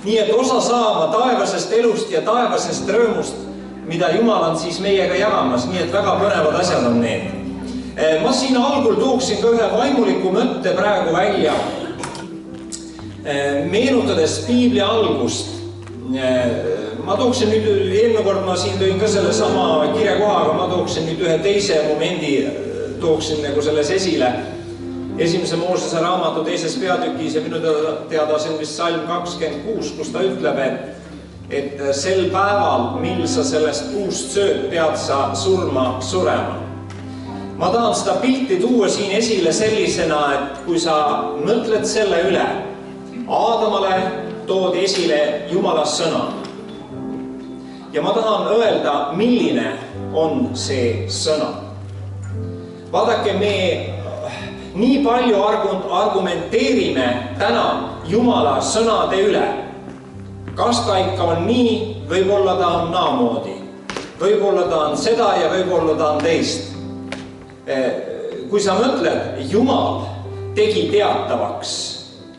nii et osa saama taevasest elust ja taevasest rõõmust, mida Jumal on siis meiega jagamas, nii et väga põnevad asjad on need. Ma siin algul tooksin ka ühe vaimuliku mõtte praegu välja, meenutades Piibli algust. Ma tooksin nüüd, eelmine kord ma siin tõin ka selle sama kirjakohaga, ma tooksin nüüd ühe teise momendi, tooksin nagu selles esile. Esimese Moosese raamatu teises peatükis ja minu teada see on vist salm 26, kus ta ütleb, et sel päeval, mil sa sellest puust sööd, pead sa surema. Ma tahan seda pilti tuua siin esile sellisena, et kui sa mõtled selle üle, Aadamale toodi esile Jumala sõna. Ja ma tahan öelda, milline on see sõna. Vaadake, me nii palju argumenteerime täna Jumala sõnade üle. Kas ta ikka on nii, võib-olla ta on naamoodi. Võib-olla ta on seda ja võib-olla ta on teist. Kui sa mõtled, Jumal tegi teatavaks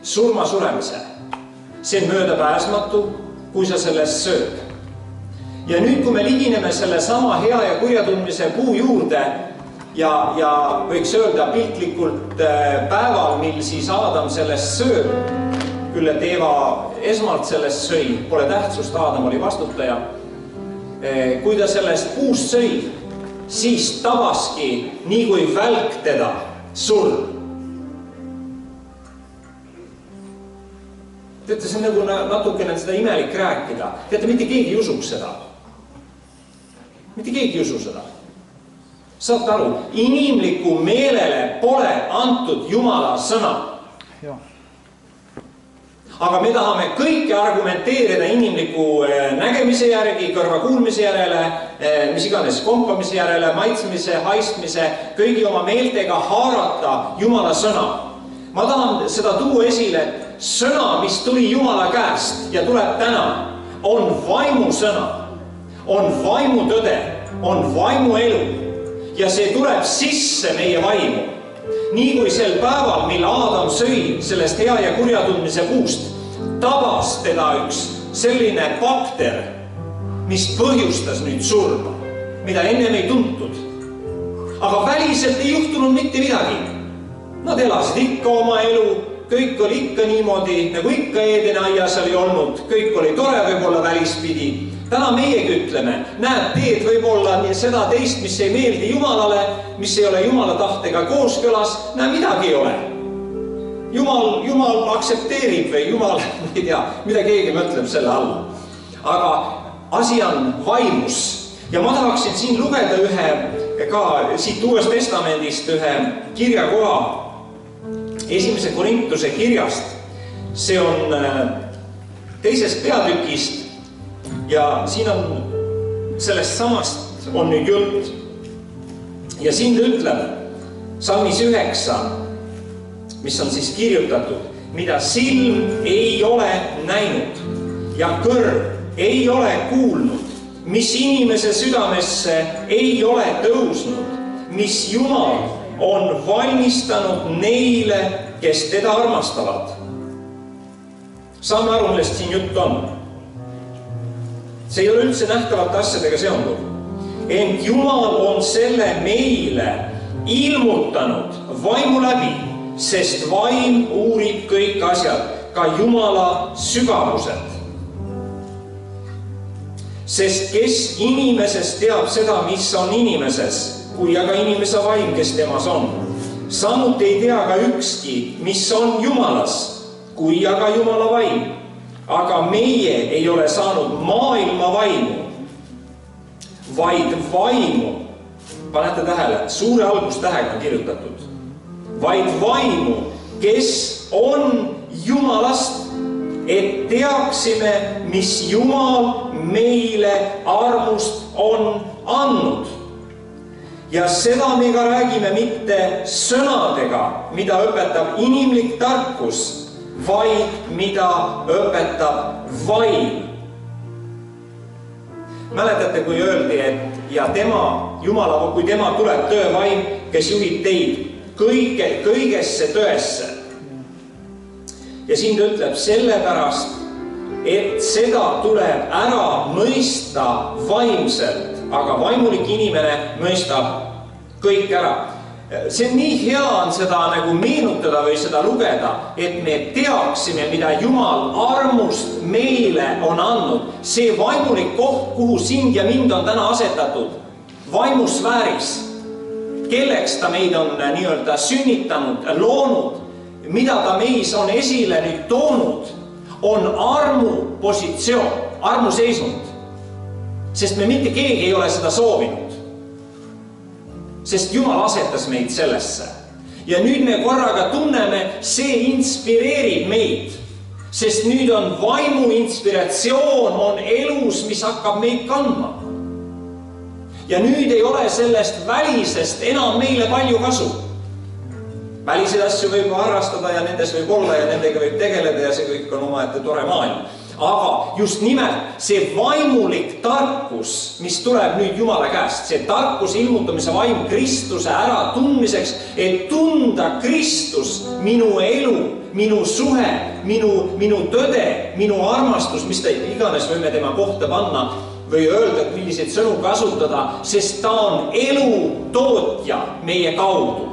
surmamise. See on möödapääsmatu, kui sa sellest sööd. Ja nüüd, kui me ligineme selle sama hea ja kurjatundmise puu juurde ja võiks öelda piltlikult päeval, mil siis Aadam sellest sööb, küll et Eeva esmalt sellest sõi, pole tähtsust, Aadam oli vastutaja. Kui ta sellest puust sõi, siis tabaski nii kui välk teda surm. Teate, see on nagu natukene seda imelik rääkida. Teate, mitte keegi ei usuks seda. Mitte keegi ei usu seda. Saate aru, inimliku meelele pole antud Jumala sõna. Aga me tahame kõike argumenteerida inimliku nägemise järgi, kõrvakuulmise järele, mis iganes kompamise järele, maitsmise, haistmise, kõigi oma meeltega haarata Jumala sõna. Ma tahan seda tuua esile, et sõna, mis tuli Jumala käest ja tuleb täna, on vaimu sõna, on vaimu tõde, on vaimu elu ja see tuleb sisse meie vaimu. Nii kui sel päeval, mil Aadam sõi sellest hea ja kurjatundmise puust, tabas teda üks selline bakter, mis põhjustas nüüd surma, mida ennem ei tuntud. Aga väliselt ei juhtunud mitte midagi. Nad elasid ikka oma elu, kõik oli ikka niimoodi, nagu ikka Eedeni aias oli olnud, kõik oli tore võib-olla välispidi. Täna meiegi ütleme, näed, teed võib-olla seda teist, mis ei meeldi Jumalale, mis ei ole Jumala tahtega kooskõlas, midagi ei ole. Jumal aktsepteerib või Jumal, ei tea, mida keegi mõtleb selle all. Aga asi on vaimus ja ma tahaksin siin lugeda ühe ka siit Uuest Testamendist ühe kirjakoha Esimese Korintuse kirjast. See on teisest peatükist ja siin on sellest samast on nüüd jutt. Ja siin ütleb salmis 9, mis on siis kirjutatud, mida silm ei ole näinud ja kõrv ei ole kuulnud, mis inimese südamesse ei ole tõusnud, mis Jumal on valmistanud neile, kes teda armastavad. Saame aru, millest siin jutt on. See ei ole üldse nähtavate asjadega seonduv. Ent Jumal on selle meile ilmutanud vaimu läbi, sest vaim uurib kõik asjad, ka Jumala sügavused. Sest kes inimesest teab seda, mis on inimeses, kui aga inimese vaim, kes temas on. Samuti ei tea ka ükski, mis on Jumalas, kui aga Jumala vaim. Aga meie ei ole saanud maailma vaimu, vaid vaimu. Panete tähele, suure algustähega kirjutatud. Vaid vaimu, kes on Jumalast, et teaksime, mis Jumal meile armust on andnud. Ja seda me ka räägime mitte sõnadega, mida õpetab inimlik tarkus, vaid mida õpetab vaim. Mäletate, kui öeldi, et ja tema, Jumala, kui tema tuleb tõevaim, kes juhib teid kõigesse tõesse. Ja siin ta ütleb sellepärast, et seda tuleb ära mõista vaimselt, aga vaimulik inimene mõistab kõik ära. See on nii hea on seda nagu meenutada või seda lugeda, et me teaksime, mida Jumal armust meile on andnud. See vaimulik koht, kuhu sind ja mind on täna asetatud, vaimusfääris, kelleks ta meid on nii-öelda sünnitanud, loonud, mida ta meis on esile nüüd toonud, on armu positsioon, armu seisund. Sest me mitte keegi ei ole seda soovinud. Sest Jumal asetas meid sellesse. Ja nüüd me korraga tunneme, see inspireerib meid. Sest nüüd on vaimu inspiratsioon, on elus, mis hakkab meid kandma. Ja nüüd ei ole sellest välisest enam meile palju kasu. Välised asju võib harrastada ja nendes võib olla ja nendega võib tegeleda ja see kõik on omaette tore maailm. Aga just nimelt see vaimulik tarkus, mis tuleb nüüd Jumala käest, see tarkus ilmutamise vaim Kristuse ära tundmiseks, et tunda Kristus, minu elu, minu suhe, minu tõde, minu armastus, mis ta iganes võime tema kohta panna või öelda, milliseid sõnu kasutada, sest ta on elu tootja meie kaudu.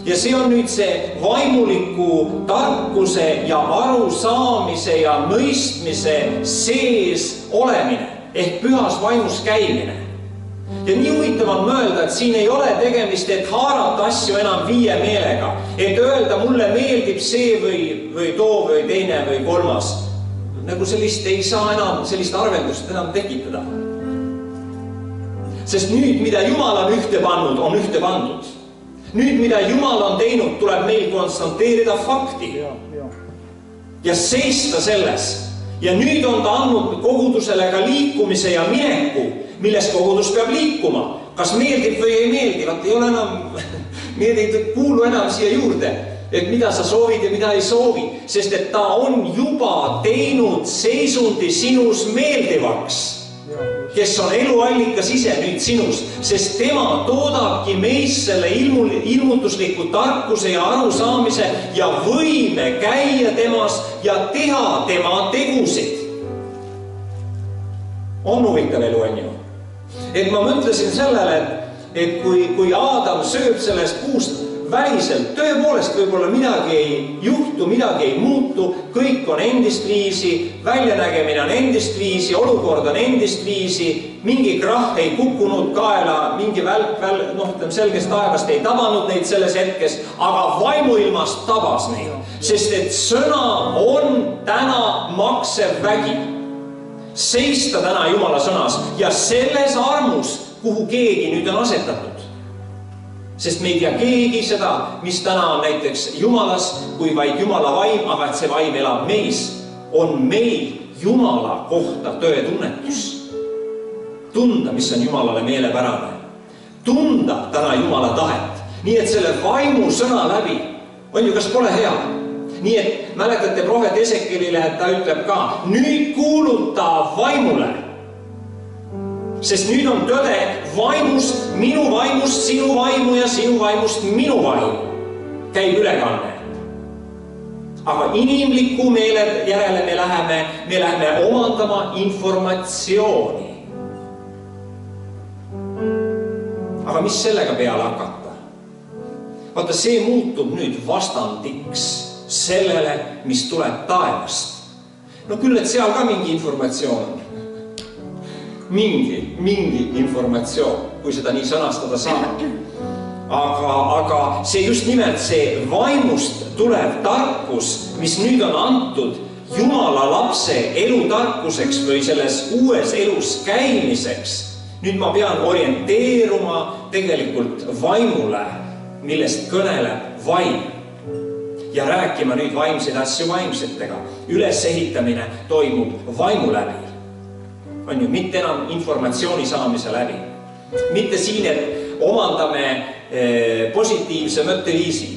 Ja see on nüüd see vaimuliku tarkuse ja arusaamise ja mõistmise sees olemine, ehk pühas vaimus käimine. Ja nii huvitav on mõelda, et siin ei ole tegemist, et haarata asju enam viie meelega, et öelda, mulle meeldib see või too või teine või kolmas. Nagu sellist ei saa enam, sellist arveldust enam tekitada. Sest nüüd, mida Jumal on ühte pannud, on ühte pandud. Nüüd, mida Jumal on teinud, tuleb meil konstanteerida fakti ja seista selles. Ja nüüd on ta andnud kogudusele ka liikumise ja mineku, milles kogudus peab liikuma. Kas meeldib või ei meeldi? Vaat ei ole enam, meeldib kuulu enam siia juurde, et mida sa soovid ja mida ei soovi. Sest et ta on juba teinud seisundi sinus meeldivaks. Kes on eluallikas ise nüüd sinus, sest tema toodabki meis selle ilmutusliku tarkuse ja arusaamise ja võime käia temas ja teha tema tegusid. On huvitav elu, on ju? Et ma mõtlesin sellele, et kui Aadam sööb sellest puust väliselt, tõepoolest võib-olla midagi ei juhtu, midagi ei muutu, kõik on endist viisi, väljanägemine on endist viisi, olukord on endist viisi, mingi krahh ei kukkunud kaela, mingi selgest taevast ei tabanud neid selles hetkes, aga vaimuilmast tabas neid, sest et sõna on täna maksev vägi. Seista täna Jumala sõnas ja selles armus, kuhu keegi nüüd on asetatud. Sest me ei tea keegi seda, mis täna on näiteks Jumalas, kui vaid Jumala vaim, aga et see vaim elab meis, on meil Jumala kohta tõetunnetus. Tunda, mis on Jumalale meelepärane. Tunda täna Jumala tahet. Nii et selle vaimu sõna läbi, on ju, kas pole hea? Nii et mäletate prohvet Esekilile, et ta ütleb ka, nüüd kuuluta vaimule. Sest nüüd on tõde vaimust, minu vaimust, sinu vaimu ja sinu vaimust minu vaimu. Käib ülekanne. Aga inimliku meele järele me läheme omandama informatsiooni. Aga mis sellega peale hakata? Vaata, see muutub nüüd vastandiks sellele, mis tuleb taevast. No küll, et seal ka mingi informatsioon on. Mingi informatsioon, kui seda nii sõnastada saab. Aga see just nimelt see vaimust tulev tarkus, mis nüüd on antud Jumala lapse elutarkuseks või selles uues elus käimiseks, nüüd ma pean orienteeruma tegelikult vaimule, millest kõneleb vaim. Ja rääkima nüüd vaimseid asju vaimsetega. Ülesehitamine toimub vaimu läbi. On ju, mitte enam informatsiooni saamise läbi. Mitte siin, et omandame positiivse mõtteviisi.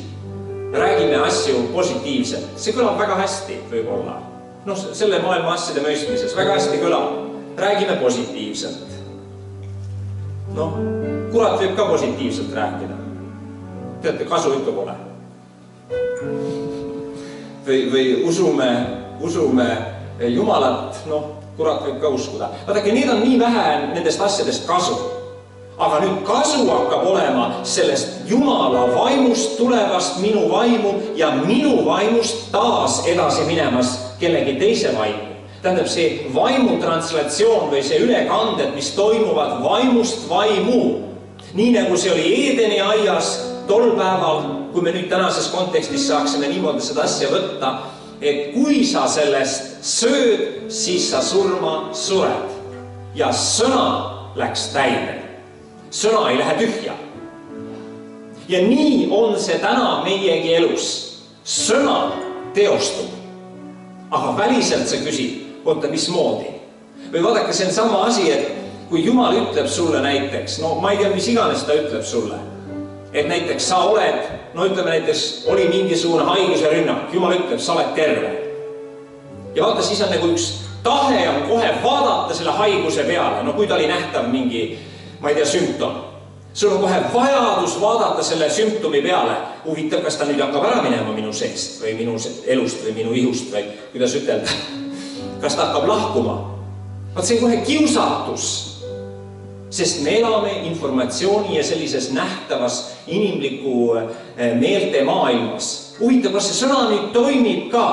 Räägime asju positiivselt. See kõlab väga hästi, võib-olla. No, selle maailma asjade mõistmises väga hästi kõlab. Räägime positiivselt. No, kurat võib ka positiivselt rääkida. Teate, kasu ikka pole. Või usume usume Jumalat, kurat võib ka uskuda. Vaadake, need on nii vähe nendest asjadest kasu. Aga nüüd kasu hakkab olema sellest Jumala vaimust tulevast minu vaimu ja minu vaimust taas edasi minemas kellegi teise vaimu. Tähendab see vaimu translatsioon või see ülekanded, mis toimuvad vaimust vaimu. Nii nagu see oli Eedeni aias tol päeval, kui me nüüd tänases kontekstis saaksime niimoodi seda asja võtta, et kui sa sellest sööd, siis sa surma sured. Ja sõna läks täide. Sõna ei lähe tühja. Ja nii on see täna meiegi elus. Sõna teostub. Aga väliselt sa küsid, oota, mismoodi? Või vaadake, see on sama asi, et kui Jumal ütleb sulle näiteks, ma ei tea, mis iganes ta ütleb sulle, et näiteks sa oled, ütleme näiteks, oli mingisugune haiguse rünnak, Jumal ütleb, sa oled terve. Ja vaata, siis on nagu üks tahe on kohe vaadata selle haiguse peale, kui ta oli nähtav mingi, ma ei tea, sümptom. Sul on kohe vajadus vaadata selle sümptomi peale. Huvitav, kas ta nüüd hakkab ära minema minu seest või minu elust või minu ihust või kuidas ütelda. Kas ta hakkab lahkuma? Vaat see on kohe kiusatus. Sest me elame informatsiooni ja sellises nähtavas inimliku meelte maailmas. Huvitav, kas see sõna nüüd toimib ka?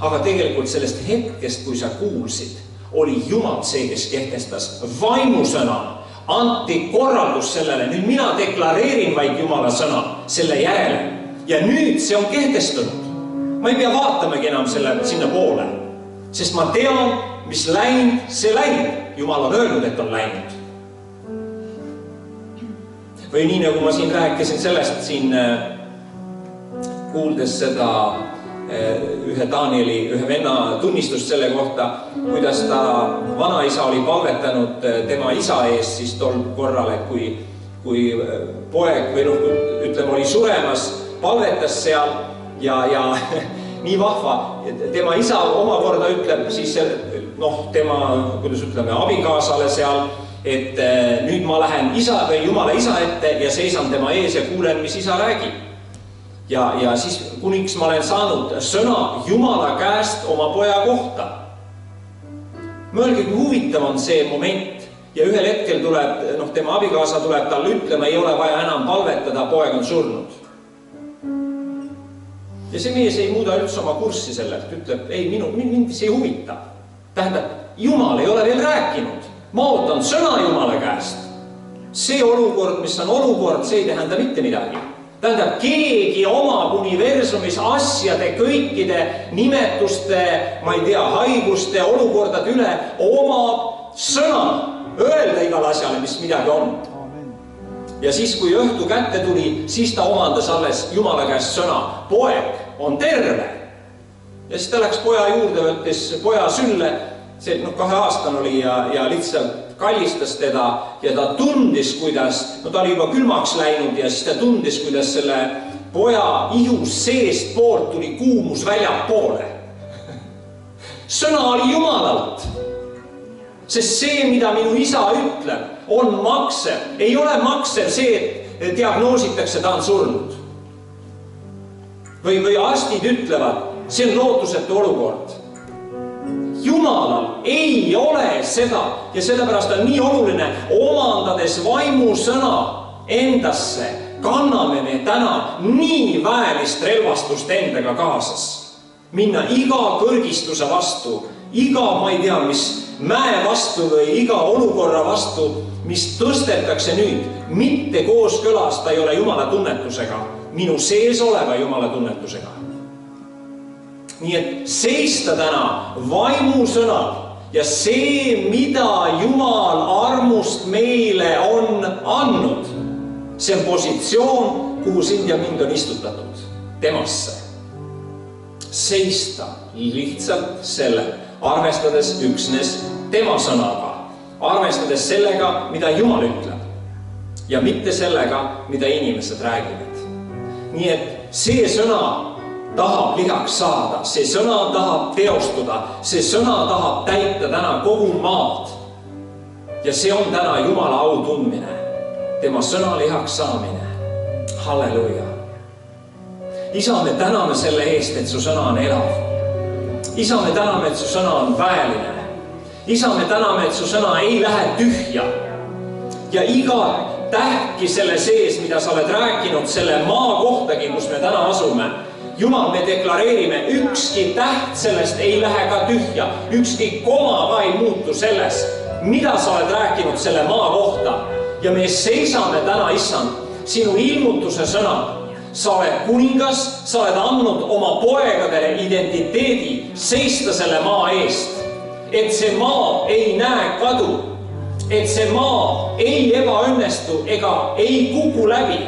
Aga tegelikult sellest hetkest, kui sa kuulsid, oli Jumal see, kes kehtestas vaimusõna, anti korraldus sellele. Nüüd mina deklareerin vaid Jumala sõna selle järele. Ja nüüd see on kehtestunud. Ma ei pea vaatamagi enam sinna poole. Sest ma tean, mis läinud, see läinud. Jumal on öelnud, et on läinud. Või nii nagu ma siin rääkisin sellest siin kuuldes seda ühe Danieli, ühe venna tunnistust selle kohta, kuidas ta vanaisa oli palvetanud tema isa ees siis tol korral, et kui poeg või ütleme, oli suremas, palvetas seal ja nii vahva. Tema isa omakorda ütleb siis tema, kuidas ütleme, abikaasale seal, et nüüd ma lähen isa või Jumala isa ette ja seisan tema ees ja kuulen, mis isa räägib. Ja siis kuniks ma olen saanud sõna Jumala käest oma poja kohta. Mõelge, kui huvitav on see moment ja ühel hetkel tuleb, tema abikaasa tuleb talle ütlema, ei ole vaja enam palvetada, poeg on surnud. Ja see mees ei muuda üldse oma kurssi sellelt, ütleb, ei, mind see ei huvita. Tähendab, Jumal ei ole veel rääkinud. Ma ootan sõna Jumala käest. See olukord, mis on olukord, see ei tähenda mitte midagi. Tähendab, keegi omab universumis asjade, kõikide nimetuste, ma ei tea, haiguste, olukordade üle, omab sõna, öelda igale asjale, mis midagi on. Ja siis, kui õhtu kätte tuli, siis ta omandas alles Jumala käest sõna. Poeg on terve. Ja siis ta läks poja juurde, võttis poja sülle, see 2-aastane oli ja lihtsalt kallistas teda ja ta tundis, kuidas, ta oli juba külmaks läinud ja siis ta tundis, kuidas selle poja ihus seest poolt tuli kuumus väljapoole. Sõna oli Jumalalt. Sest see, mida minu isa ütleb, on maksev. Ei ole maksev see, et diagnoositakse, ta on surnud. Või arstid ütlevad, see on lootusetu olukord. Jumalal ei ole seda ja sellepärast on nii oluline, omandades vaimusõna endasse, kanname me täna nii väelist relvastust endaga kaasas. Minna iga kõrgistuse vastu, iga, ma ei tea, mis mäe vastu või iga olukorra vastu, mis tõstetakse nüüd, mitte kooskõlas, ta ei ole Jumala tunnetusega, minu sees oleva Jumala tunnetusega. Nii et seista täna vaimusõnal ja see, mida Jumal armust meile on andnud, see on positsioon, kuhu sind ja mind on istutatud, temasse. Seista lihtsalt selle, arvestades üksnes tema sõnaga, arvestades sellega, mida Jumal ütleb ja mitte sellega, mida inimesed räägivad. Nii et see sõna tahab lihaks saada, see sõna tahab teostuda, see sõna tahab täita täna kogu maad. Ja see on täna Jumala au tundmine, tema sõna lihaks saamine. Halleluja. Isa, me täname selle eest, et su sõna on elav. Isa, me täname, et su sõna on väeline. Isa, me täname, et su sõna ei lähe tühja. Ja iga tähtki selle sees, mida sa oled rääkinud selle maa kohtagi, kus me täna asume. Jumal, me deklareerime, ükski täht sellest ei lähe ka tühja. Ükski koma ka ei muutu selles, mida sa oled rääkinud selle maa kohta. Ja me seisame täna, Issand, sinu ilmutuse sõna. Sa oled kuningas, sa oled andnud oma poegadele identiteedi seista selle maa eest. Et see maa ei näe kadu, et see maa ei ebaõnnestu ega ei kuku läbi,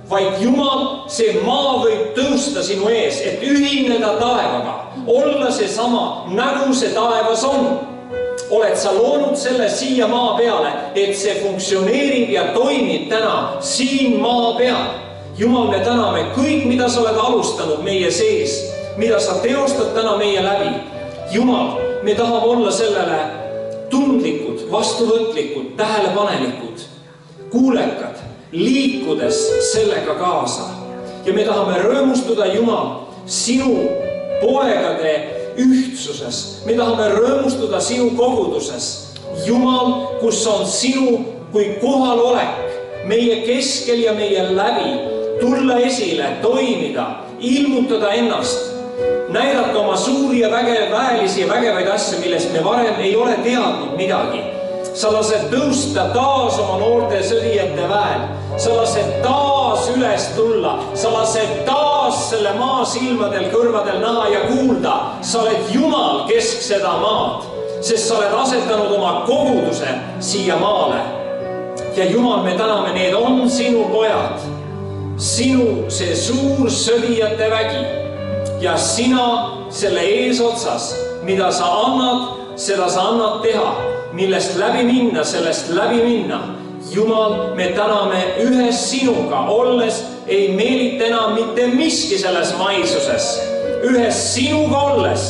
vaid Jumal, see maa võib tõusta sinu ees, et ühineda taevaga, olla see sama, nagu see taevas on. Oled sa loonud selle siia maa peale, et see funktsioneerib ja toimib täna siin maa peal. Jumal, me täname kõik, mida sa oled alustanud meie sees, mida sa teostad täna meie läbi. Jumal, me tahame olla sellele tundlikud, vastuvõtlikud, tähelepanelikud, kuulekad, liikudes sellega kaasa. Ja me tahame rõõmustuda, Jumal, sinu poegade ühtsuses. Me tahame rõõmustuda sinu koguduses. Jumal, kus on sinu kui kohalolek meie keskel ja meie läbi, tulla esile, toimida, ilmutada ennast, näidata oma suuri ja väelisi ja vägevaid asju, millest me varem ei ole teadnud midagi. Sa lased tõusta taas oma noorte sõdijate väel. Sa lased taas üles tulla. Sa lased taas selle maa silmadel, kõrvadel näha ja kuulda. Sa oled Jumal kesk seda maad, sest sa oled asetanud oma koguduse siia maale. Ja Jumal, me täname, need on sinu pojad, sinu see suur sõdijate vägi ja sina selle eesotsas, mida sa annad, seda sa annad teha, millest läbi minna, sellest läbi minna. Jumal, me täname ühes sinuga olles, ei meelita enam mitte miski selles maisuses. Ühes sinuga olles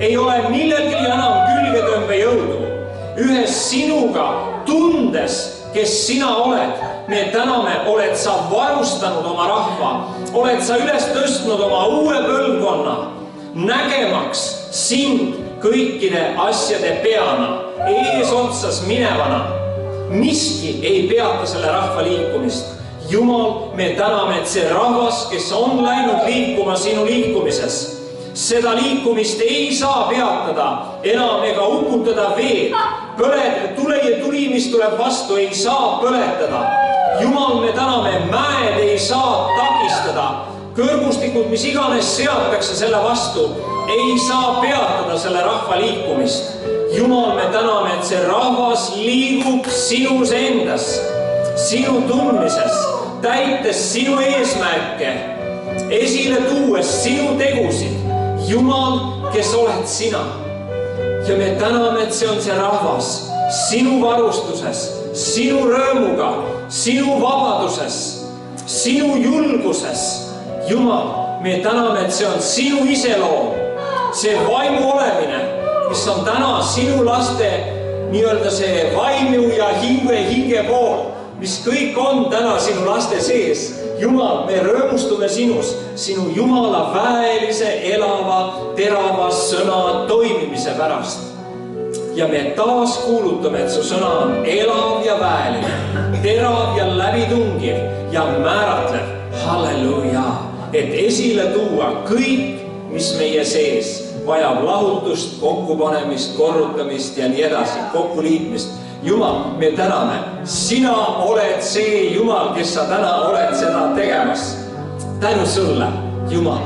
ei ole millelgi enam külgetõmbe jõudu. Ühes sinuga tundes, kes sina oled, me täname, oled sa varustanud oma rahva, oled sa üles tõstnud oma uue põlvkonna, nägemaks sind kõikide asjade peana, eesotsas minevana. Miski ei peata selle rahva liikumist. Jumal, me täname, et see rahvas, kes on läinud liikuma sinu liikumises, seda liikumist ei saa peatada enam ega uputada veel. Tuli, mis tuleb vastu, ei saa põletada. Jumal, me täname, mäed ei saa takistada. Kõrgustikud, mis iganes seatakse selle vastu, ei saa peatada selle rahva liikumist. Jumal, me täname, et see rahvas liigub sinus endas, sinu tundmises, täites sinu eesmärke, esile tuues sinu tegusid. Jumal, kes oled sina. Ja me täname, et see on see rahvas sinu varustuses, sinu rõõmuga, sinu vabaduses, sinu julguses. Jumal, me täname, et see on sinu iseloom, see vaimu olemine, mis on täna sinu laste nii-öelda see vaimu ja hinge pool, mis kõik on täna sinu laste sees. Jumal, me rõõmustume sinus, sinu Jumala väelise, elava, terava sõna toimimise pärast. Ja me taas kuulutame, et su sõna on elav ja väeline, terav ja läbitungiv ja määratlev. Halleluja! Et esile tuua kõik, mis meie sees vajab lahutust, kokkupanemist, korrutamist ja nii edasi, kokkuliitmist. Jumal, me täname, sina oled see Jumal, kes sa täna oled seda tegemas. Tänu sulle, Jumal.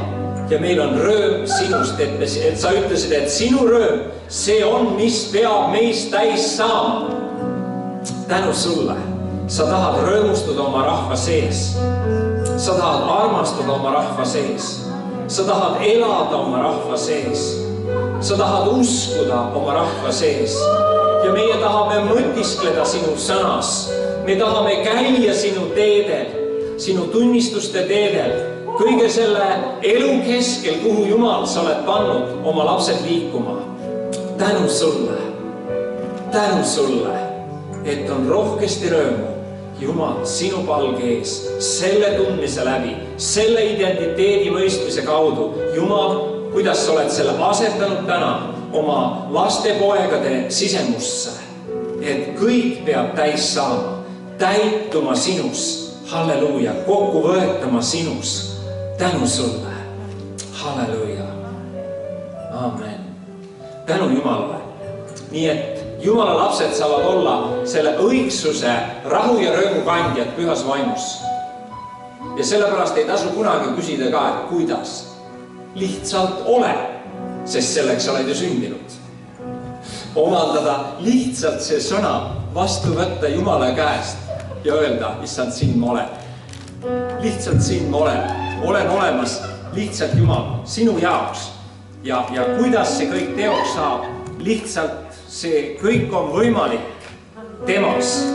Ja meil on rõõm sinust, et sa ütlesid, et sinu rõõm, see on, mis peab meist täis saama. Tänu sulle, sa tahad rõõmustada oma rahva sees. Sa tahad armastada oma rahva sees. Sa tahad elada oma rahva sees. Sa tahad uskuda oma rahva sees. Ja meie tahame mõtiskleda sinu sõnas. Me tahame käia sinu teedel, sinu tunnistuste teedel, kõige selle elu keskel, kuhu Jumal sa oled pannud oma lapsed liikuma. Tänu sulle, et on rohkesti rõõmu, Jumal, sinu palge ees, selle tundmise läbi, selle identiteedi mõistmise kaudu. Jumal, kuidas sa oled selle asetanud täna oma lastepoegade sisemusse, et kõik peab täis saama, täituma sinus, halleluuja, kokku võetama sinus, tänu sulle, halleluuja, aamen, tänu Jumalale. Nii et Jumala lapsed saavad olla selle õigsuse, rahu ja rõõmu kandjad pühas vaimus. Ja sellepärast ei tasu kunagi küsida ka, et kuidas. Lihtsalt ole, sest selleks oled ju sündinud. Omandada lihtsalt see sõna, vastu võtta Jumala käest ja öelda, issand, siin ma olen. Lihtsalt siin ma olen olemas lihtsalt Jumal, sinu jaoks. Ja kuidas see kõik teoks saab, lihtsalt see kõik on võimalik temas.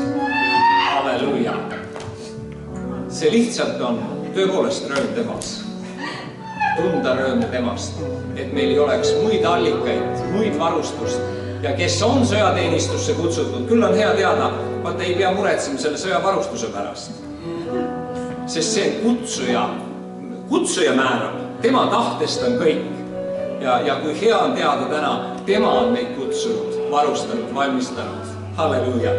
Halleluuja. See lihtsalt on tõepoolest rõõm temas. Tunda rõõme temast, et meil ei oleks muid allikaid, muid varustust. Ja kes on sõjateenistusse kutsutud, küll on hea teada, vaata ei pea muretsema selle sõjavarustuse pärast. Sest see kutsuja määrab, tema tahtest on kõik. Ja kui hea on teada täna, tema on meid kutsunud, varustanud, valmistanud. Halleluuja.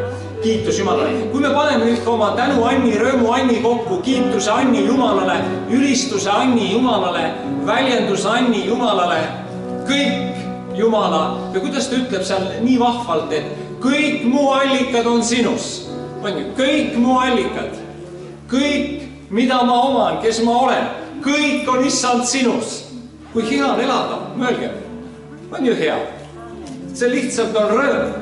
Kiitus Jumalale. Kui me paneme nüüd oma tänu Anni, rõõmu Anni kokku, kiituse Anni Jumalale, ülistuse Anni Jumalale, väljenduse Anni Jumalale, kõik Jumala. Ja kuidas ta ütleb seal nii vahvalt, et kõik mu allikad on sinus. Kõik mu allikad, kõik, mida ma oman, kes ma olen, kõik on issand sinus. Kui hea on elada, mõelge, on ju hea. See lihtsalt on rõõm.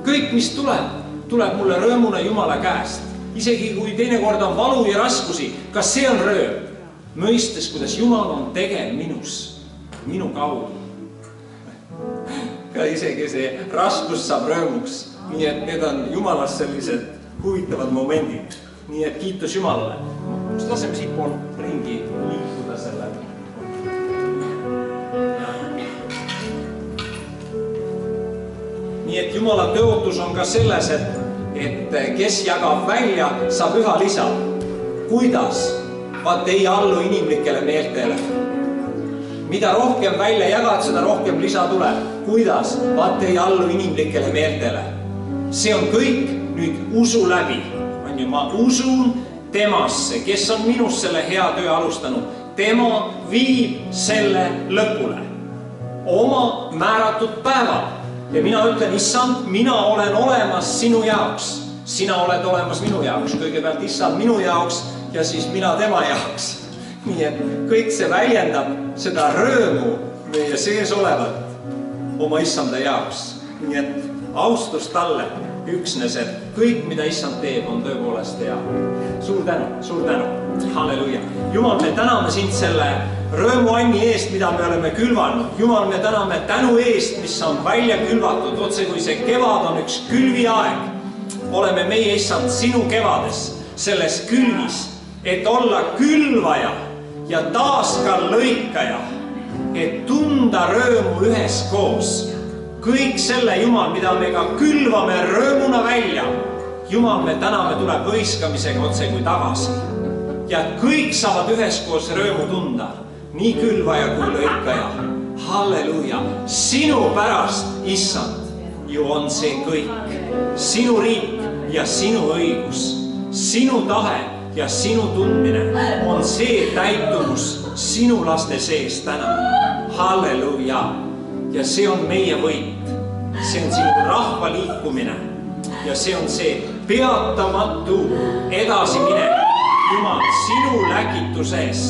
Kõik, mis tuleb mulle rõõmuna Jumala käest. Isegi kui teinekord on valu ja raskusi, kas see on rõõm? Mõistes, kuidas Jumal on tegev minus, minu kaudu. Ka isegi see raskus saab rõõmuks. Nii et need on Jumalas sellised huvitavad momendid. Nii et kiitus Jumalale. Laseme siit poolt ringi liikuda selle. Nii et Jumala tõotus on ka selles, et kes jagab välja, saab üha lisa. Kuidas? Vaat ei allu inimlikele meeltele. Mida rohkem välja jagad, seda rohkem lisa tuleb. Kuidas? Vaat ei allu inimlikele meeltele. See on kõik nüüd usu läbi. Ma usun temasse, kes on minus selle hea töö alustanud. Tema viib selle lõpule. Oma määratud päeval. Ja mina ütlen, issand, mina olen olemas sinu jaoks. Sina oled olemas minu jaoks. Kõigepealt issand minu jaoks ja siis mina tema jaoks. Nii et kõik see väljendab seda rõõmu meie sees olevat oma issanda jaoks. Nii et austus talle üksnes, et kõik, mida issand teeb, on tõepoolest hea. Suur tänu. Halleluuja. Jumal, me täname sind selle rõõmu Anni eest, mida me oleme külvanud. Jumal, me täname tänu eest, mis on välja külvatud. Otse kui see kevad on üks külviaeg. Oleme meie issand sinu kevades, selles külvis, et olla külvaja ja taas ka lõikaja, et tunda rõõmu üheskoos. Kõik selle, Jumal, mida me ka külvame rõõmuna välja, Jumal, me täname tuleb võiskamisega otse kui tagasi. Ja kõik saavad üheskoos rõõmu tunda, nii külvaja kui lõikaja. Halleluuja, sinu pärast, issand, ju on see kõik. Sinu riik ja sinu õigus, sinu tahe ja sinu tundmine on see täitumus sinu laste sees täna. Halleluuja. Ja see on meie võit, see on sinu rahva liikumine ja see on see peatamatu edasiminek, Jumal, sinu läkituses,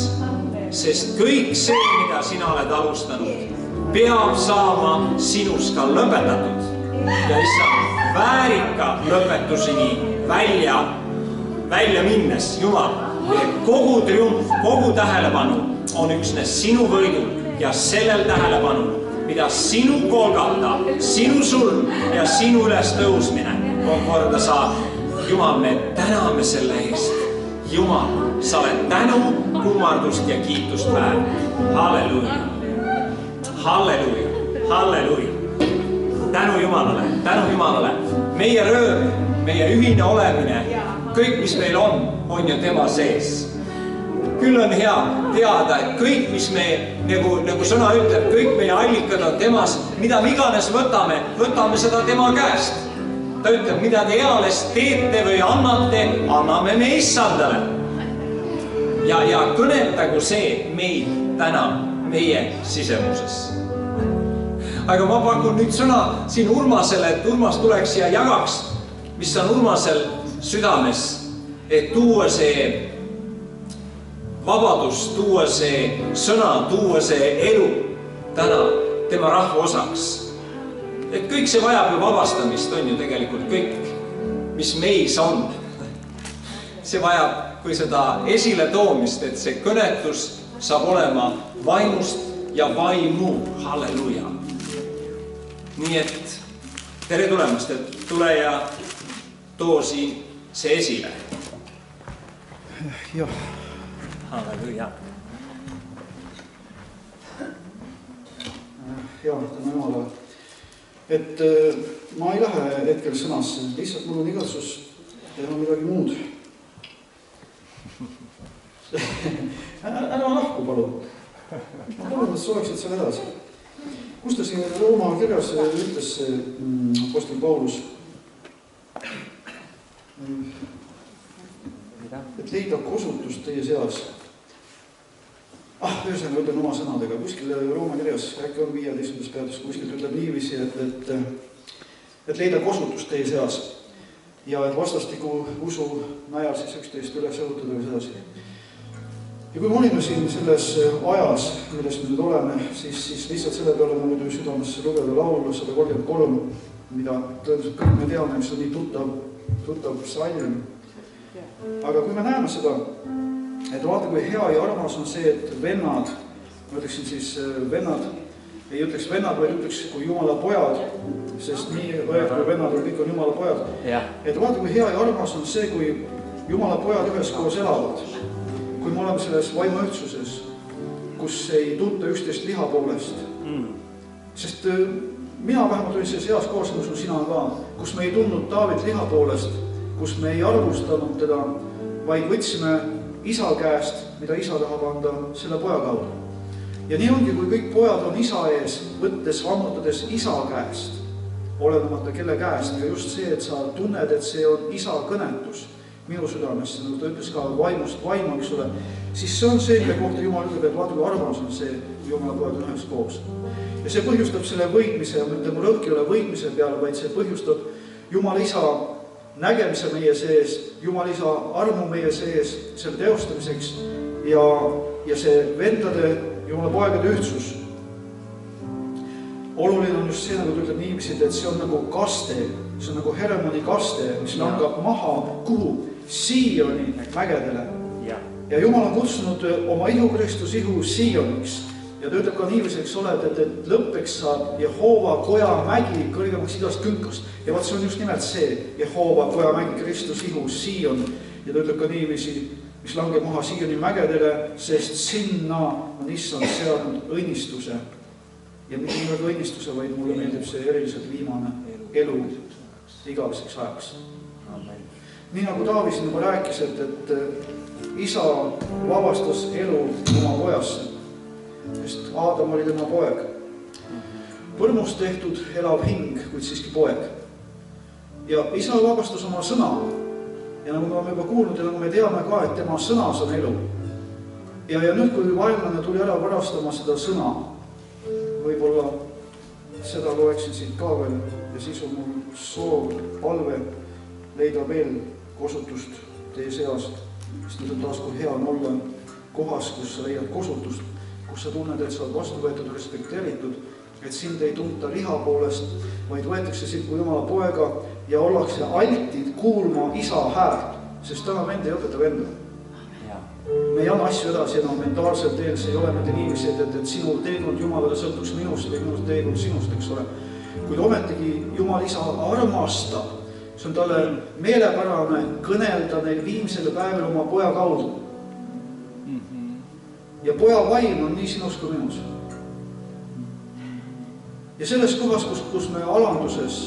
sest kõik see, mida sina oled alustanud, peab saama sinus ka lõpetatud ja issand väärika lõpetuseni välja minnes, Jumal, et kogu triumf, kogu tähelepanu on üksnes sinu võidul ja sellel tähelepanul, mida sinu kolgata, sinu surm ja sinu üles tõusmine on korda saada. Jumal, me täname selle eest. Jumal, sa oled tänu, kummardust ja kiitust väärt. Halleluuja. Halleluuja. Halleluuja. Tänu Jumalale. Meie rõõm, meie ühine olemine, kõik, mis meil on ju tema sees. Küll on hea teada, et kõik, mis me, nagu sõna ütleb, kõik meie allikad on temas, mida me iganes võtame seda tema käest. Ta ütleb, mida te eales teete või annate, anname me issandale. Ja kõnetagu see meid täna meie sisemuses. Aga ma pakun nüüd sõna siin Urmasele, et Urmas tuleks ja jagaks, mis on Urmasel südames, et tuua see vabadus, tuua see sõna, tuua see elu täna tema rahva osaks. Et kõik see vajab ju vabastamist, on ju tegelikult kõik, mis meis on. See vajab, kui seda esile toomist, et see kõnetus saab olema vaimust ja vaimu. Halleluja! Nii et tere tulemast, et tule ja too siin see esile. Jah. Halleluja! Jah, täna Jumala. Et ma ei lähe hetkel sõnasse, lihtsalt mul on igatsus teha midagi muud. Ära lahku, palun. Ma palun, et sa oleksid seal edasi. Kus ta siin Rooma kirjas ütles apostel Paulus? Et leida kosutust teie seas. Ühesõnaga ütlen oma sõnadega. Kuskil Rooma kirjas, äkki on 15. peatus, kuskil ütleb niiviisi, et leida kosutust teie seas. Ja et vastastiku usu najal siis üksteist üles õhutada või sedasi. Ja kui me olime siin selles ajas, millest me nüüd oleme, siis lihtsalt selle peale mul nüüd südamesse lugeda laulu 133, mida tõenäoliselt kõik me teame, mis on nii tuttav salm. Aga kui me näeme seda, et vaata, kui hea ja armas on see, et vennad, ma ütleksin siis vennad, ei ütleks vennad, vaid ütleks kui Jumala pojad, sest nii õed kui vennad on kõik on Jumala pojad. Et vaata, kui hea ja armas on see, kui Jumala pojad üheskoos elavad. Kui me oleme selles vaimu ühtsuses, kus ei tunta üksteist liha poolest. Sest mina vähemalt olin selles heas koos, kus sina ka, kus me ei tundnud Taavit liha poolest, kus me ei arvustanud teda, vaid võtsime isa käest, mida isa tahab anda selle poja kaudu. Ja nii ongi, kui kõik pojad on isa ees, võttes, vammutades isa käest, olenemata kelle käest, ja just see, et sa tunned, et see on isa kõnetus minu südamesse, nagu ta ütles ka vaimust vaimu, eks ole, siis see on see, mille kohta Jumal ütleb, et vaata, kui armas on see, kui Jumala pojad on ühes koos. Ja see põhjustab selle võitmise, ja mõtle, mu rõhk ei ole võitmise peale, vaid see põhjustab Jumala isa nägemise meie sees, Jumala isa armu meie sees, selle teostamiseks ja see vendade, Jumala poegade ühtsus. Oluline on just see, nagu ta ütleb niivisid, et see on nagu kaste, see on nagu Heremoni kaste, mis langab maha, kuhu? Sioni mägedele. Ja Jumal on kutsunud oma ihu Kristus ihu Sioniks. Ja ta ütleb ka niiviisi, eks ole, et lõppeks saab Jehova koja mägi kõrgemaks igast künkast. Ja vaat see on just nimelt see, Jehova koja mägi Kristus ihu Sion. Ja ta ütleb ka niiviisi, mis langeb maha Sioni mägedele, sest sinna on issand seadnud õnnistuse. Ja mitte niivõrd õnnistuse, vaid mulle meeldib see eriliselt viimane elu igaveseks ajaks. Nii nagu Taavis juba rääkis, et isa vabastas elu oma pojasse, sest Aadam oli tema poeg. Põrmust tehtud elav hing, kuid siiski poeg. Ja isa vabastas oma sõna. Ja nagu me oleme juba kuulnud ja nagu me teame ka, et tema sõnas on elu. Ja nüüd, kui vaimlane tuli ära varastama seda sõna, võib-olla seda loeksin siit ka veel ja siis on mul soov, palve leida veel kosutust teie seast, sest nüüd on taas, kui hea on olla kohas, kus sa leiad kosutust, kus sa tunned, et sa oled vastu võetud, respekteeritud, et sind ei tunta liha poolest, vaid võetakse sind kui Jumala poega ja ollakse altid kuulma isa häält, sest täna vend ei õpeta venda. Me ei anna asju edasi enam mentaalselt teel, see ei ole mitte niiviisi, et sinu teekond Jumalale sõltuks minust või minust teekond sinust, eks ole. Kuid ometigi Jumal isa armastab, see on talle meelepärane kõnelda neil viimsele päevil oma poja kaudu. Ja poja vaim on nii sinus kui minus. Ja selles kohas, kus me alanduses,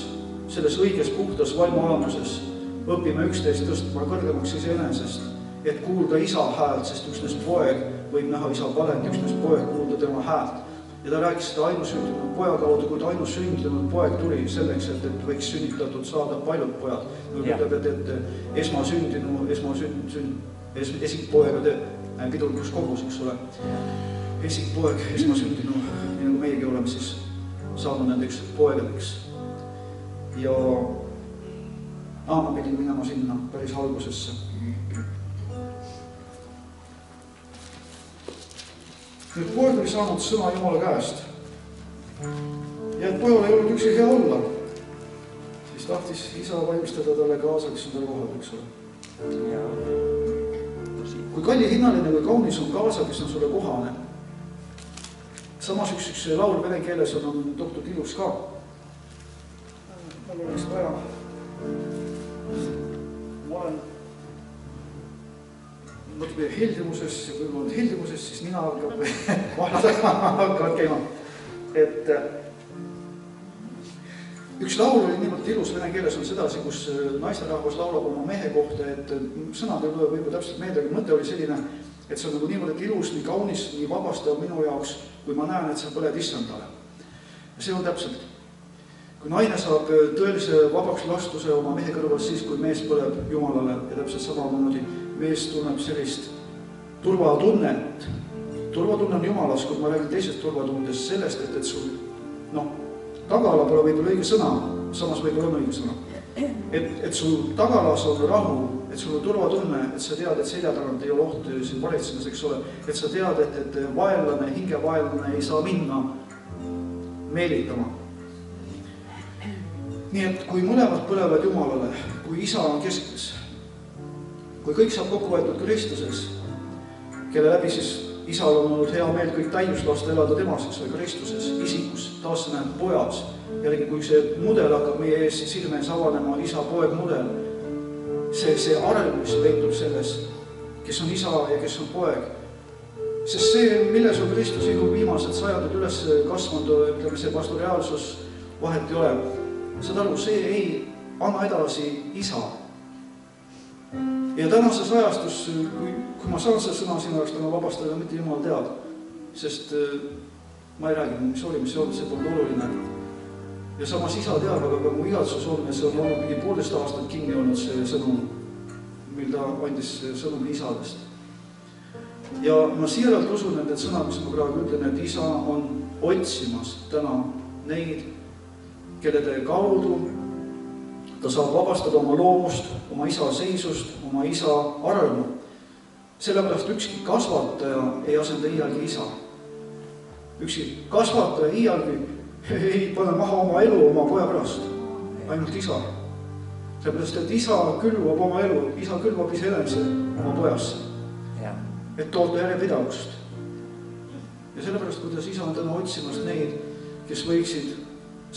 selles õiges puhtas vaimu alanduses õpime üksteist tõstma kõrgemaks iseenesest et kuulda isa häält, sest üksnes poeg võib näha isa valent, üksnes poeg kuulda tema häält. Ja ta rääkis seda ainusündinud poja kaudu, kui ta ainusündinud poeg tuli selleks, et võiks sünnitatud saada paljud pojad. Ütleb, et esikpoegade pidulikus kogus, eks ole. Esikpoeg, esmasündinu, nii nagu meiegi oleme siis saanud nendeks poegadeks. Ja ma pidin minema sinna päris algusesse. Nüüd poeg oli saanud sõna Jumala käest. Ja et pojal ei olnud üksi hea olla, siis tahtis isa valmistada talle kaasa, kes on talle kohal, eks ole. Kui kalli hinnaline või kaunis on kaasa, kes on sulle kohane. Samas üks laul vene keeles on tohtud ilus ka. Mul oleks vaja. Ma olen natuke heldimuses ja kui ma olen heldimuses, siis nina hakkavad käima. Et üks laul oli niimoodi ilus vene keeles on sedasi, kus naisterahvas laulab oma mehe kohta, et sõnad ei tule võib-olla täpselt meelde, aga mõte oli selline, et see on nagu niimoodi ilus, nii kaunis, nii vabastav minu jaoks, kui ma näen, et sa põled issandale. Ja see on täpselt. Kui naine saab tõelise vabaks lastuse oma mehe kõrval siis, kui mees põleb Jumalale ja täpselt samamoodi mees tunneb sellist turvatunnet. Turvatunne on Jumalas, kui ma räägin teisest turvatundest sellest, et sul, tagala pole võib-olla õige sõna, samas võib-olla on õige sõna. Et sul tagalas on rahu, et sul on turvatunne, et sa tead, et selja tagant ei ole oht siin valitsemas, eks ole, et sa tead, et vaenlane, hingevaenlane ei saa minna meelitama. Nii et kui mõlemad põlevad Jumalale, kui isa on keskmes, kui kõik saab kokku võetud Kristuses, kelle läbi siis isal on olnud hea meel kõik täius lasta elada temaseks või Kristuses, isikus, taas näeb pojas. Jällegi, kui see mudel hakkab meie ees silme ees avanema, isa-poeg mudel, see areng, mis peitub selles, kes on isa ja kes on poeg. Sest see, milles on Kristus igu viimased sajadud üles kasvanud, ütleme see pastoriaalsus vahet ei ole. Seda aru, see ei anna edasi isa. Ja tänases ajastus, kui ma saan see sõna sinu jaoks täna vabastada, mitte Jumal tead, sest ma ei räägi, mis oli, mis ei olnud, see polnud oluline. Ja samas isa teab, aga mu igatsus on, et see on olnud mingi 1,5 aastat kinni olnud see sõnum, mil ta andis sõnum isadest. Ja ma siiralt usun, et need sõnad, mis ma praegu ütlen, et isa on otsimas täna neid, kellede kaudu ta saab vabastada oma loomust, oma isa seisust, oma isa armu. Sellepärast ükski kasvataja ei asenda iialgi isa. Ükski kasvataja iialgi ei pane maha oma elu oma poja pärast, ainult isa. Sellepärast, et isa külvab oma elu, isa külvab iseenese oma pojasse, et toota järjepidavust. Ja sellepärast, kuidas isa on täna otsimas neid, kes võiksid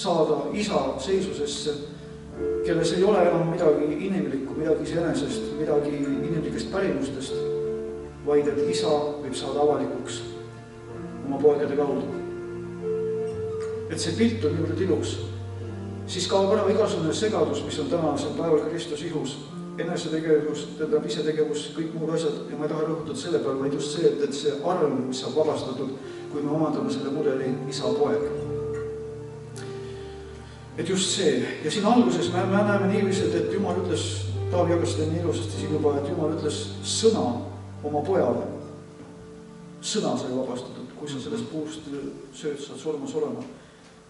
saada isa seisusesse, kelles ei ole enam midagi inimlikku, midagi iseenesest, midagi inimlikest pärimustest, vaid et isa võib saada avalikuks oma poegade kaudu. Et see pilt on niivõrd ilus, siis kaob ära igasugune segadus, mis on tänasel päeval Kristus ihus, enesetegevus, tähendab isetegevus, kõik muud asjad, ja ma ei taha rõhutada selle peal, vaid just see, et see arv, mis saab vabastatud, kui me omandame selle mudeli isa-poeg. Et just see, ja siin alguses me näeme niiviselt, et Jumal ütles, Taavi jagas seda nii ilusasti siin juba, et Jumal ütles sõna oma pojale. Sõna sai vabastatud, kui sa sellest puust sööd, saad surmas olema.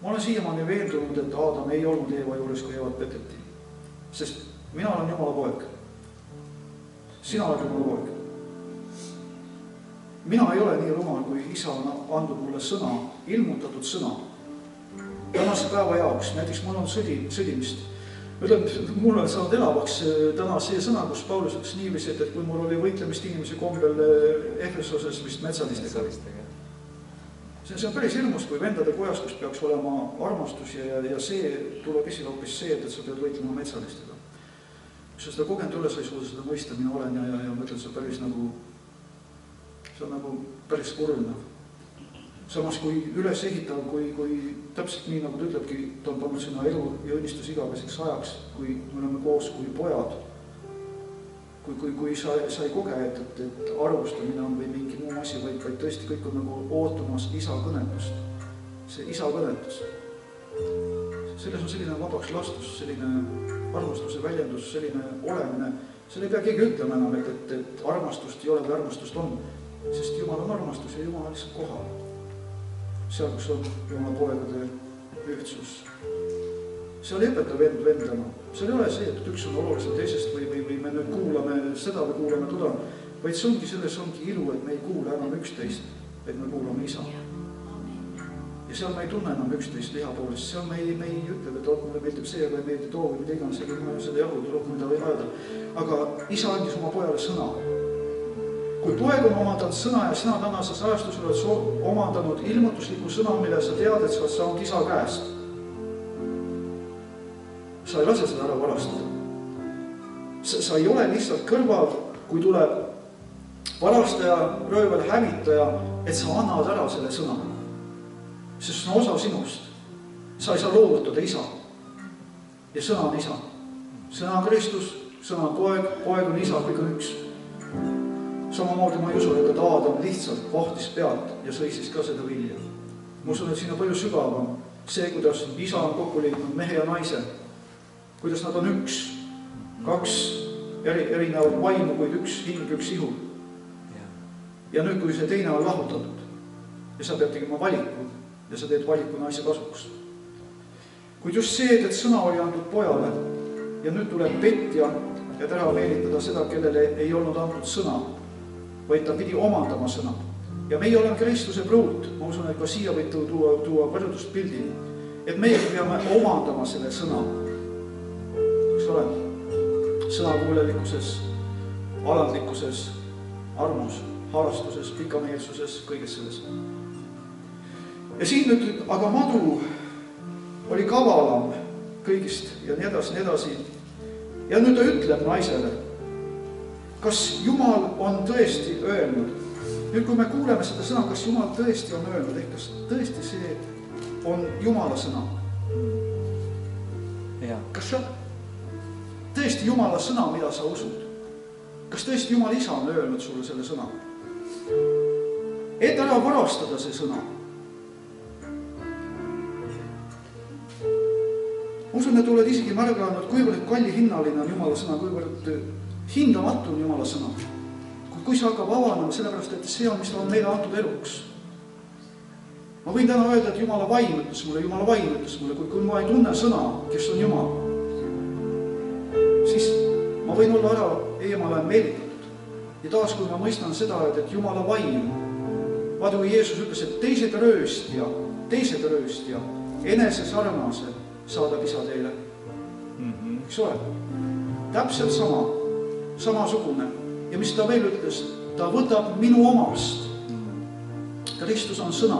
Ma olen siiamaani veendunud, et Aadam ei olnud Eeva juures, kui Eevat peteti. Sest mina olen Jumala poeg. Sina oled Jumala poeg. Mina ei ole nii rumal, kui isa on andnud mulle sõna, ilmutatud sõna. Tänase päeva jaoks, näiteks mul on sõdimist. Ütleb, mul on saanud elavaks täna see sõna, kus Paulus ütles niiviisi, et kui mul oli võitlemist inimese kombel Efesoses vist metsalistega. See on päris hirmus, kui vendade kojas, kus peaks olema armastus ja see tuleb esile hoopis see, et sa pead võitlema metsalistega. Kui sa seda kogenud üle, sa ei suuda seda mõista, mina olen ja mõtlen, see on nagu päris kurvne. Samas kui üles ehitav, kui täpselt nii, nagu ta ütlebki, ta on pannud sinna elu ja õnnistus igaveseks ajaks, kui me oleme koos kui pojad. kui sa ei koge, et arvustamine on või mingi muu asi, vaid tõesti kõik on nagu ootamas isa kõnetust. See isa kõnetus. Selles on selline vabaks lastus, selline armastuse väljendus, selline olemine. Seal ei pea keegi ütlema enam, et armastust ei ole või armastust on, sest Jumal on armastus ja Jumal on lihtsalt kohal. Seal, kus on Jumala poegade ühtsus. Seal ei õpeta vendama. Seal ei ole see, et üks on oluliselt teisest või me nüüd kuulame seda või kuulame toda, vaid see ongi, selles ongi ilu, et me ei kuula enam üksteist, vaid me kuulame isa. Ja seal me ei tunne enam üksteist lihapoolist, seal me ei ütle, et mulle meeldib see, aga ei meeldi too või mida iganes, selle jagu tuleb, mida või ajada. Aga isa andis oma pojale sõna. Kui poeg on omandanud sõna ja sina tänases ajastus oled omandanud ilmutusliku sõna, mille sa tead, et sa oled saanud isa käest. Sa ei lase seda ära varastada. Sa ei ole lihtsalt kõrval, kui tuleb varastaja, röövel, hävitaja, et sa annad ära selle sõna. Sest see on osa sinust. Sa ei saa loovutada isa. Ja sõna on isa. Sõna on Kristus, sõna on poeg on isa, kõik on üks. Samamoodi ma ei usu, et Aadam lihtsalt vahtis pealt ja sõisis ka seda vilja. Ma usun, et siin on palju sügavam see, kuidas isa on kokku liitnud mehe ja naise. Kuidas nad on üks, kaks erinevat vaimu, kuid üks hing, üks ihu. Ja nüüd, kui see teine on lahutatud ja sa pead tegema valiku ja sa teed valiku naise kasuks. Kuid just see, et sõna oli antud pojale ja nüüd tuleb petja ja ära meelitada seda, kellele ei olnud antud sõna, vaid ta pidi omandama sõna. Ja meie oleme Kristuse pruut, ma usun, et ka siia võid tuua võrdust pildi, et meie peame omandama selle sõna. Eks ole? Sõnakuulelikkuses, alandlikkuses, armus, harrastuses, pikameelsuses, kõiges selles. Ja siin nüüd, aga madu oli kavalam kõigist ja nii edasi. Ja nüüd ta ütleb naisele, kas Jumal on tõesti öelnud, nüüd kui me kuuleme seda sõna, kas Jumal tõesti on öelnud, ehk kas tõesti see on Jumala sõna? Kas see on tõesti Jumala sõna, mida sa usud? Kas tõesti Jumal isa on öelnud sulle selle sõna? Et ära varastada see sõna. Usun, et oled isegi märganud, kuivõrd kalli hinnaline on Jumala sõna, kuivõrd hindamatu on Jumala sõna. Kui see hakkab avanema, sellepärast, et see on, mis on meile antud eluks. Ma võin täna öelda, et Jumala vaim ütles mulle, kui ma ei tunne sõna, kes on Jumal, siis ma võin olla ära eemale meelitatud. Ja taas, kui ma mõistan seda, et Jumala vaim, vaadu, kui Jeesus ütles, et teised rööstja, enese sarnase saadab isa teile. Eks ole? Täpselt samasugune. Ja mis ta veel ütles? Ta võtab minu omast. Kristus on sõna.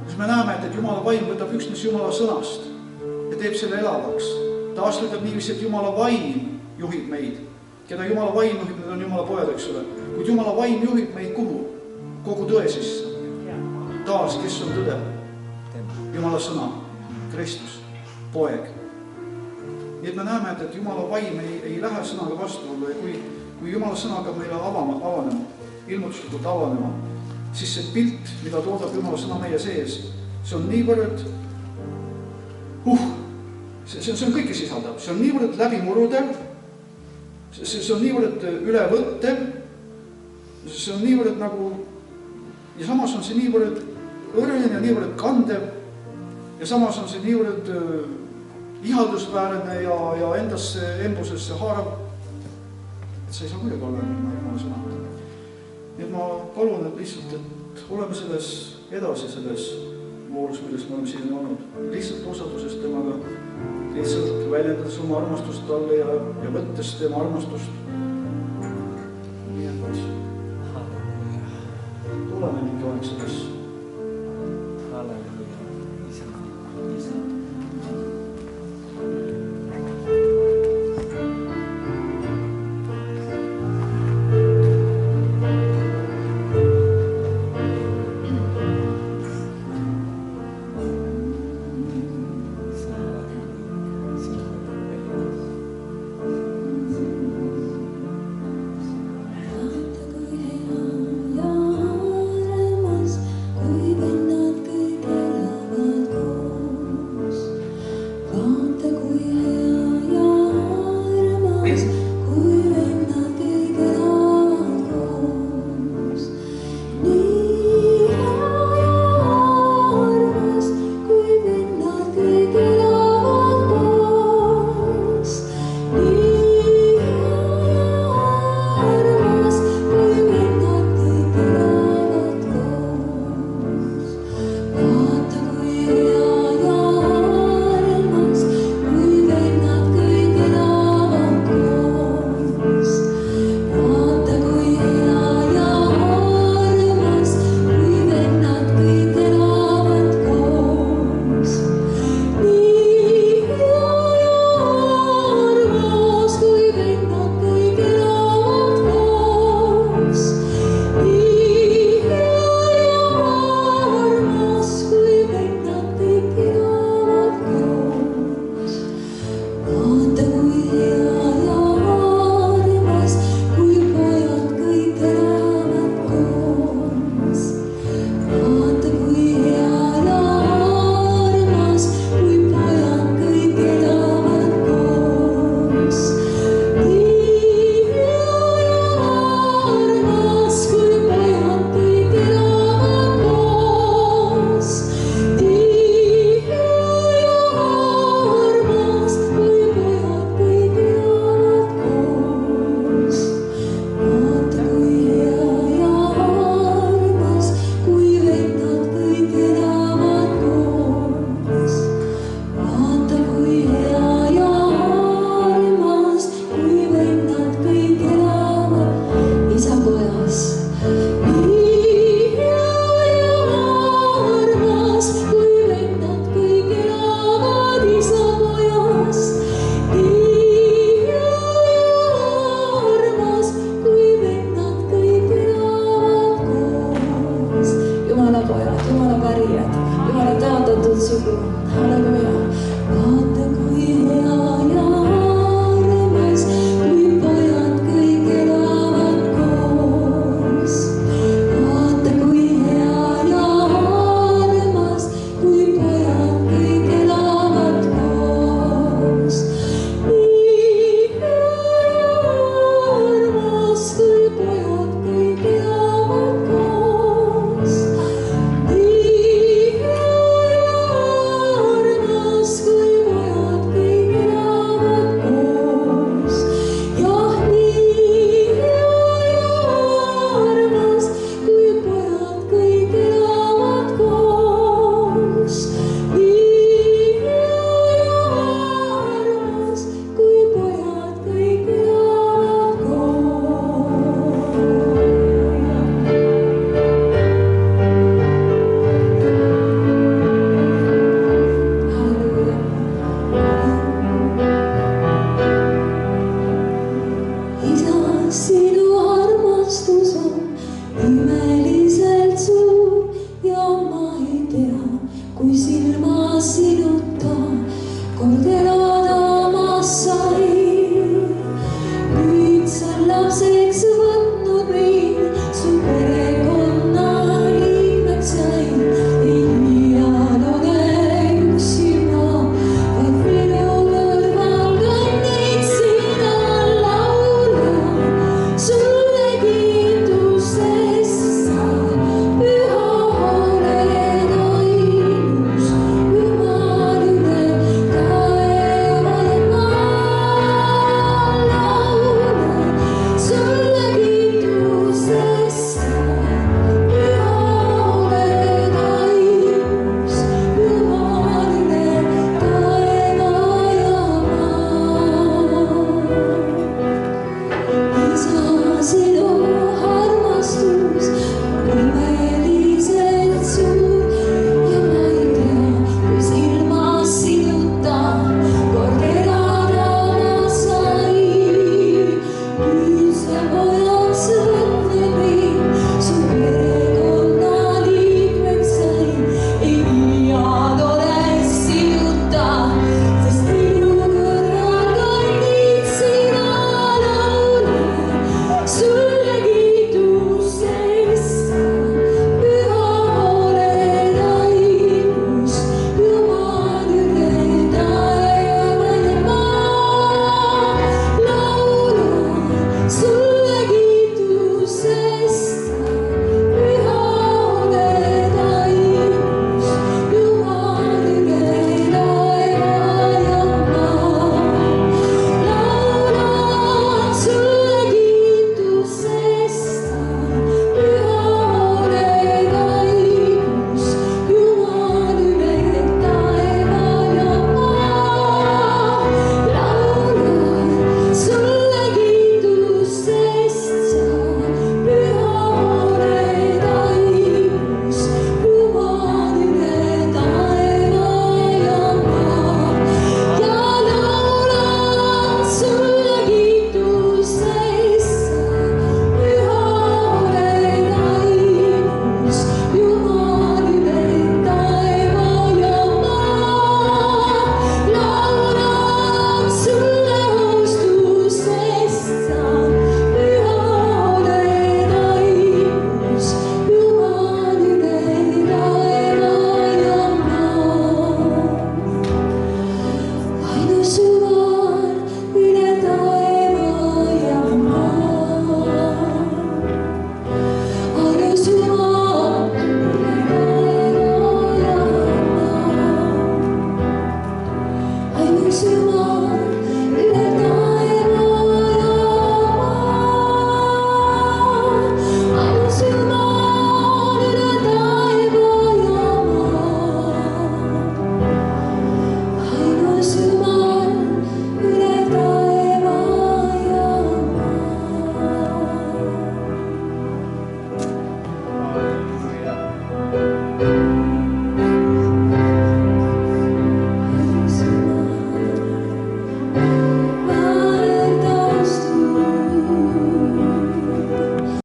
Siis me näeme, et Jumala vaim võtab üksnes Jumala sõnast ja teeb selle elavaks. Ta ütleb niiviisi, et Jumala vaim juhib meid. Keda Jumala vaim juhib, need on Jumala pojad, eks ole. Kuid Jumala vaim juhib meid kuhu? Kogu tõe sisse. Taas, kes on tõde? Jumala sõna. Kristus, poeg. Nii et me näeme, et Jumala vaim ei lähe sõnaga vastuollu ja kui Jumala sõna hakkab meile avanema, ilmutuslikult avanema, siis see pilt, mida toodab Jumala sõna meie sees, see on niivõrd see on kõike sisaldav, see on niivõrd läbimurudev, see on niivõrd ülevõttev, see on niivõrd nagu ja samas on see niivõrd õrn ja niivõrd kandev ja samas on see niivõrd ihaldusväärne ja endasse embusesse haarav, et sa ei saa kuidagi olla Jumala sõna. Nii et ma palun, et lihtsalt, et oleme selles edasi selles voolus, milles me oleme siin olnud. Lihtsalt osaduses temaga, lihtsalt väljendades oma armastust talle ja võttes tema armastust